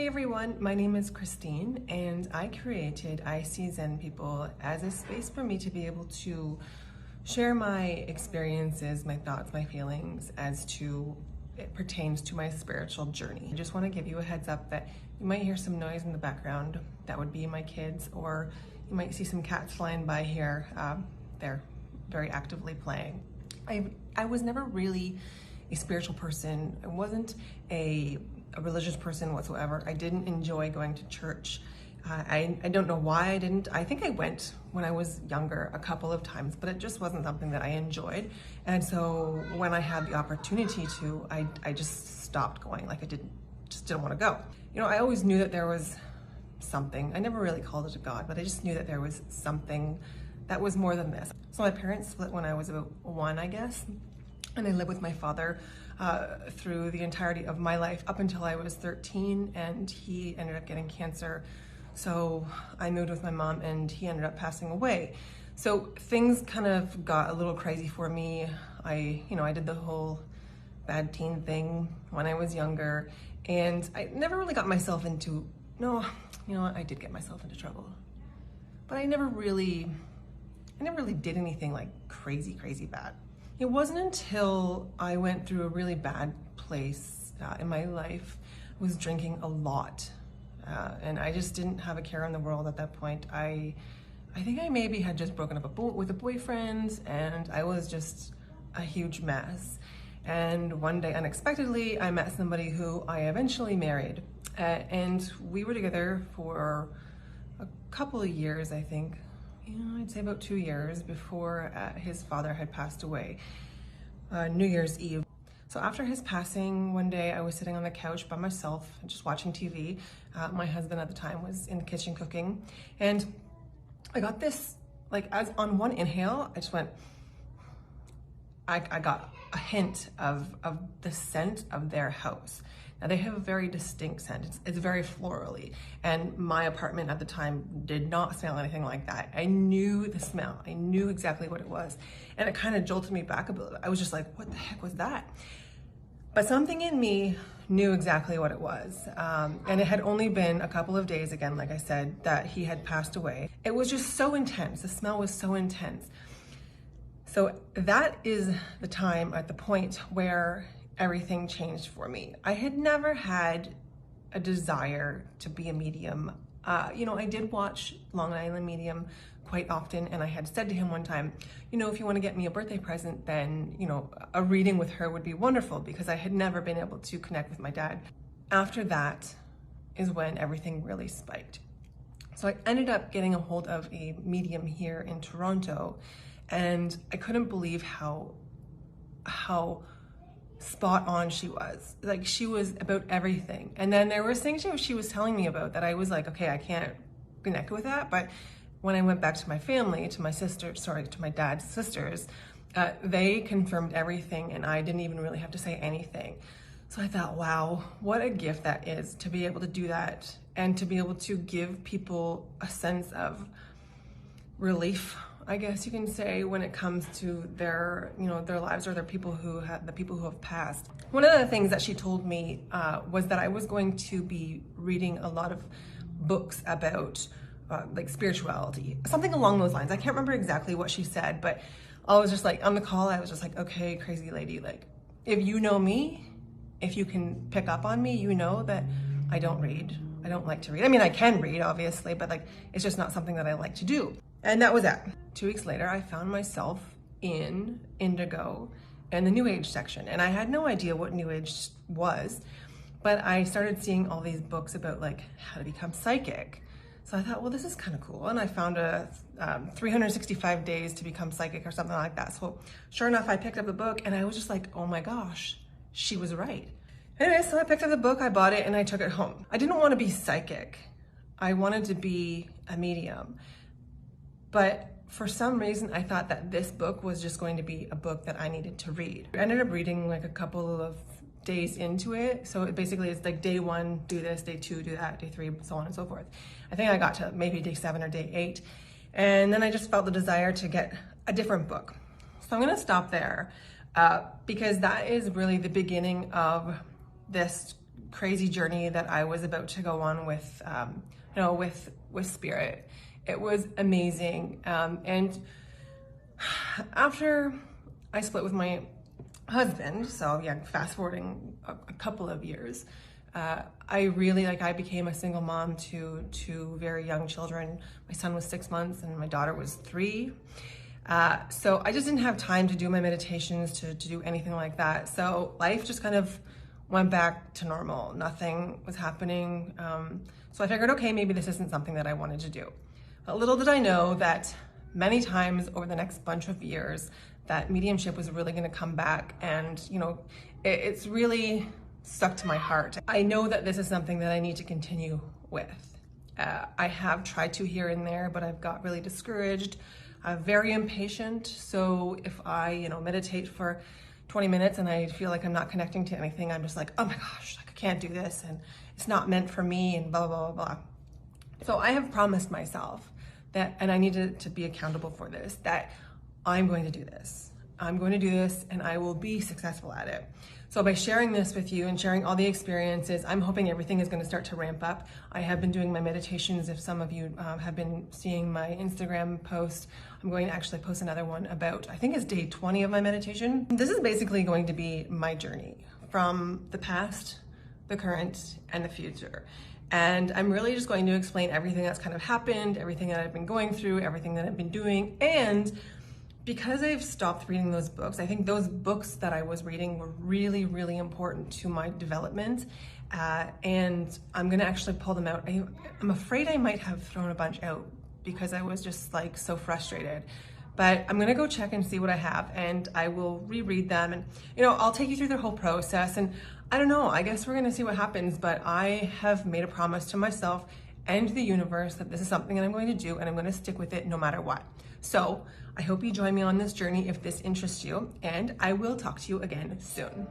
Hey everyone, my name is Christine and I created I See Zen People as a space for me to be able to share my experiences, my thoughts, my feelings as to it pertains to my spiritual journey. I just want to give you a heads up that you might hear some noise in the background. That would be my kids, or you might see some cats flying by here. They're very actively playing. I was never really a spiritual person. I wasn't a religious person whatsoever. I didn't enjoy going to church. I don't know why I didn't. I think I went when I was younger a couple of times, but it just wasn't something that I enjoyed. And so when I had the opportunity to, I just stopped going. Like just didn't want to go. You know, I always knew that there was something. I never really called it a God, but I just knew that there was something that was more than this. So my parents split when I was about 1, I guess. And I lived with my father through the entirety of my life up until I was 13, and he ended up getting cancer. So I moved with my mom and he ended up passing away. So things kind of got a little crazy for me. I did the whole bad teen thing when I was younger, and I never really got myself into, I did get myself into trouble, but I never really did anything like crazy bad. It wasn't until I went through a really bad place in my life. I was drinking a lot, and I just didn't have a care in the world at that point. I think I maybe had just broken up with a boyfriend, and I was just a huge mess. And one day, unexpectedly, I met somebody who I eventually married, and we were together for a couple of years, I think. I'd say about 2 years before his father had passed away, New Year's Eve. So after his passing, one day I was sitting on the couch by myself, just watching TV. My husband at the time was in the kitchen cooking, and I got this, as on one inhale, I just went, I got a hint of the scent of their house. Now they have a very distinct scent. It's very florally, and my apartment at the time did not smell anything like that. I knew the smell. I knew exactly what it was, and it kind of jolted me back a bit. I was just like, what the heck was that? But something in me knew exactly what it was, and it had only been a couple of days, again, like I said, that he had passed away. It was just so intense. The smell was so intense. So that is the time, at the point where everything changed for me. I had never had a desire to be a medium. I did watch Long Island Medium quite often, and I had said to him one time, if you want to get me a birthday present, then, a reading with her would be wonderful, because I had never been able to connect with my dad. After that is when everything really spiked. So I ended up getting a hold of a medium here in Toronto, and I couldn't believe how spot on she was. She was about everything. And then there were things she was telling me about that I was like, okay, I can't connect with that. But when I went back to my family, to my dad's sisters, they confirmed everything, and I didn't even really have to say anything. So I thought, wow, what a gift that is, to be able to do that and to be able to give people a sense of relief, I guess you can say, when it comes to their lives, or the people who have passed. One of the things that she told me was that I was going to be reading a lot of books about spirituality, something along those lines. I can't remember exactly what she said, but I was just on the call, I was just like, okay, crazy lady, if you know me, if you can pick up on me, you know that I don't read. I don't like to read. I mean, I can read, obviously, but it's just not something that I like to do. And that was that. 2 weeks later, I found myself in Indigo and the New Age section. And I had no idea what New Age was, but I started seeing all these books about how to become psychic. So I thought, well, this is kind of cool. And I found a 365 days to become psychic or something like that. So sure enough, I picked up the book, and I was just like, oh my gosh, she was right. Anyway, so I picked up the book, I bought it, and I took it home. I didn't want to be psychic. I wanted to be a medium. But for some reason, I thought that this book was just going to be a book that I needed to read. I ended up reading a couple of days into it. So it basically is day 1, do this, day 2, do that, day 3, so on and so forth. I think I got to maybe day 7 or day 8. And then I just felt the desire to get a different book. So I'm gonna stop there because that is really the beginning of this crazy journey that I was about to go on with, with Spirit. It was amazing. And after I split with my husband, so yeah, fast forwarding a couple of years, I became a single mom to two very young children. My son was 6 months and my daughter was 3. So I just didn't have time to do my meditations, to do anything like that. So life just kind of went back to normal. Nothing was happening. So I figured, okay, maybe this isn't something that I wanted to do. But little did I know that many times over the next bunch of years, that mediumship was really going to come back, and it's really stuck to my heart. I know that this is something that I need to continue with. I have tried to here and there, but I've got really discouraged. I'm very impatient, so if I meditate for 20 minutes and I feel like I'm not connecting to anything, I'm just like, oh my gosh, like I can't do this, and it's not meant for me, and blah, blah, blah, blah. So I have promised myself that, and I need to be accountable for this, that I'm going to do this. I'm going to do this and I will be successful at it. So by sharing this with you and sharing all the experiences, I'm hoping everything is going to start to ramp up. I have been doing my meditations. If some of you have been seeing my Instagram post, I'm going to actually post another one about, I think it's day 20 of my meditation. This is basically going to be my journey from the past, the current, and the future. And I'm really just going to explain everything that's kind of happened, everything that I've been going through, everything that I've been doing. And because I've stopped reading those books, I think those books that I was reading were really, really important to my development. And I'm gonna actually pull them out. I'm afraid I might have thrown a bunch out because I was just like so frustrated. But I'm gonna go check and see what I have, and I will reread them, and I'll take you through the whole process. And I don't know, I guess we're gonna see what happens, but I have made a promise to myself and the universe that this is something that I'm going to do, and I'm going to stick with it no matter what. So I hope you join me on this journey if this interests you, and I will talk to you again soon.